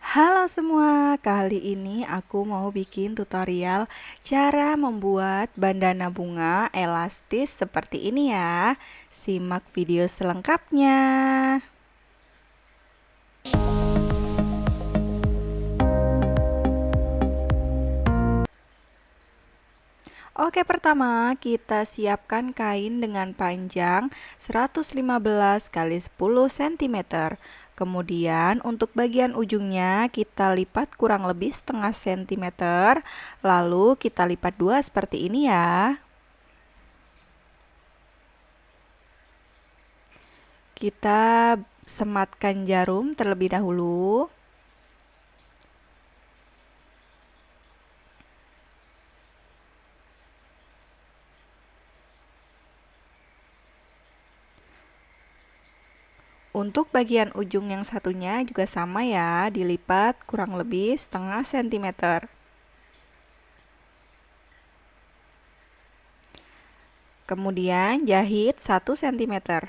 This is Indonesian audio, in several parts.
Halo semua, kali ini aku mau bikin tutorial cara membuat bandana bunga elastis seperti ini ya. Simak video selengkapnya. Oke, pertama kita siapkan kain dengan panjang 115 kali 10 cm. Kemudian untuk bagian ujungnya kita lipat kurang lebih setengah sentimeter. Lalu kita lipat dua seperti ini ya. Kita sematkan jarum terlebih dahulu. Untuk bagian ujung yang satunya juga sama ya, dilipat kurang lebih setengah sentimeter. Kemudian jahit 1 cm.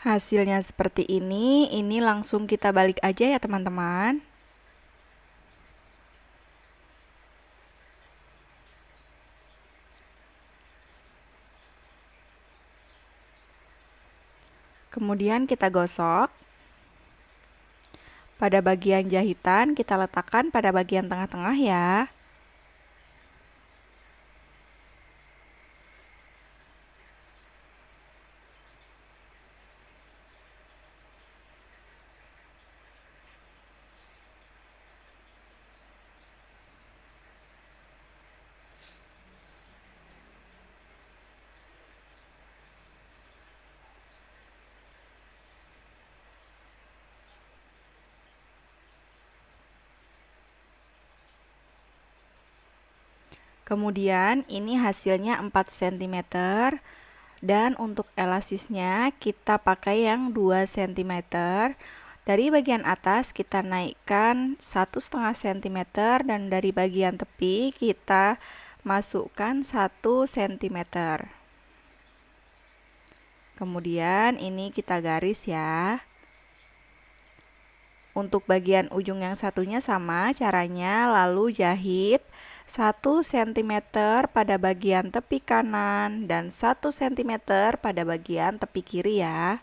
Hasilnya seperti ini langsung kita balik aja ya teman-teman. Kemudian kita gosok. Pada bagian jahitan kita letakkan pada bagian tengah-tengah ya. Kemudian ini hasilnya 4 cm. Dan untuk elastisnya kita pakai yang 2 cm. Dari bagian atas kita naikkan 1,5 cm dan dari bagian tepi kita masukkan 1 cm. Kemudian ini kita garis ya. Untuk bagian ujung yang satunya sama caranya, lalu jahit 1 cm pada bagian tepi kanan dan 1 cm pada bagian tepi kiri ya.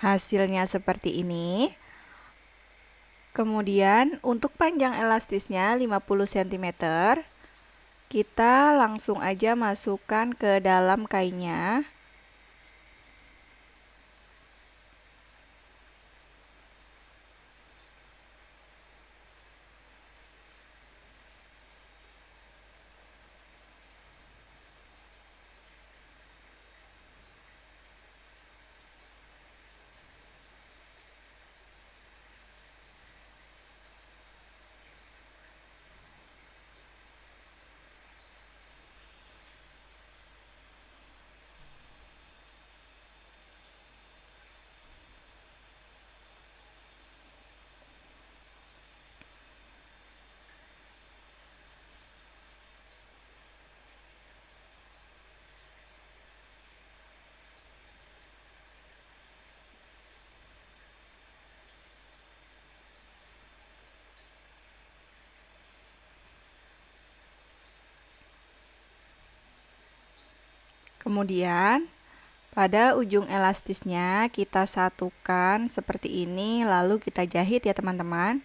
Hasilnya seperti ini. Kemudian untuk panjang elastisnya 50 cm, kita langsung aja masukkan ke dalam kainnya. Kemudian pada ujung elastisnya kita satukan seperti ini, lalu kita jahit ya teman-teman.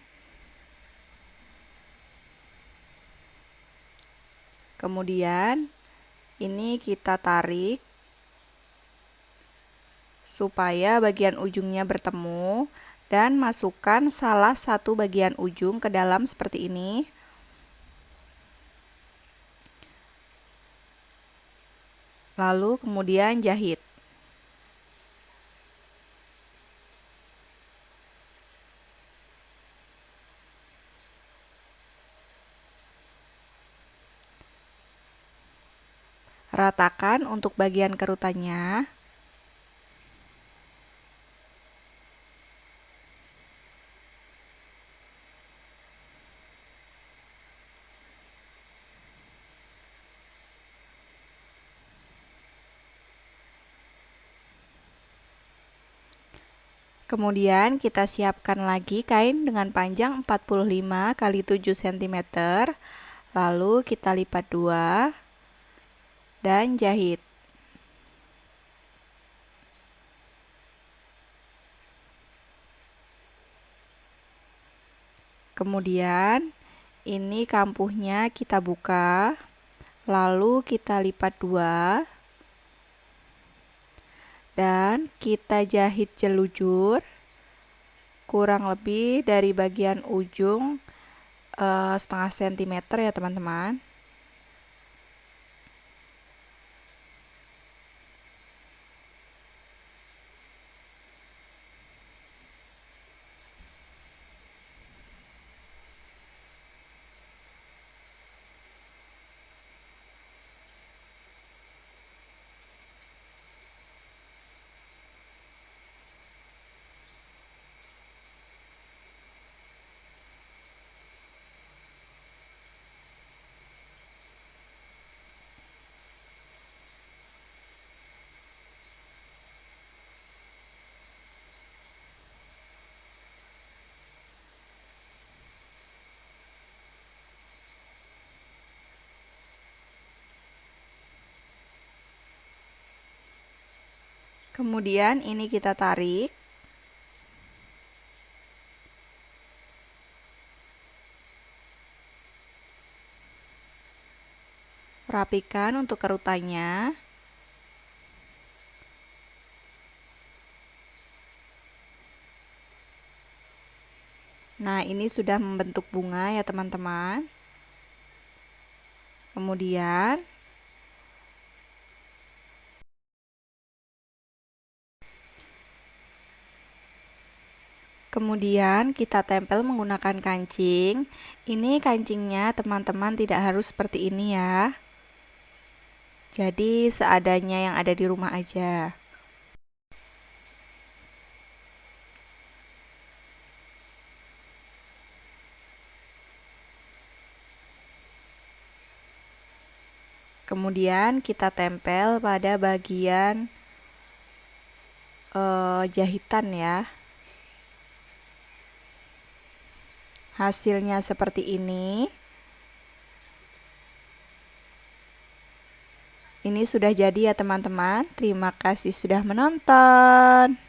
Kemudian ini kita tarik supaya bagian ujungnya bertemu dan masukkan salah satu bagian ujung ke dalam seperti ini. Lalu kemudian jahit. Ratakan untuk bagian kerutannya. Kemudian kita siapkan lagi kain dengan panjang 45 x 7 cm. Lalu kita lipat dua dan jahit. Kemudian ini kampuhnya kita buka, lalu kita lipat dua dan kita jahit jelujur kurang lebih dari bagian ujung setengah sentimeter ya teman-teman. Kemudian ini kita tarik. Rapikan untuk kerutannya. Nah, ini sudah membentuk bunga ya teman-teman. Kemudian kita tempel menggunakan kancing. Ini kancingnya teman-teman tidak harus seperti ini ya. Jadi seadanya yang ada di rumah aja. Kemudian kita tempel pada bagian jahitan ya. Hasilnya seperti ini. Ini sudah jadi ya teman-teman. Terima kasih sudah menonton.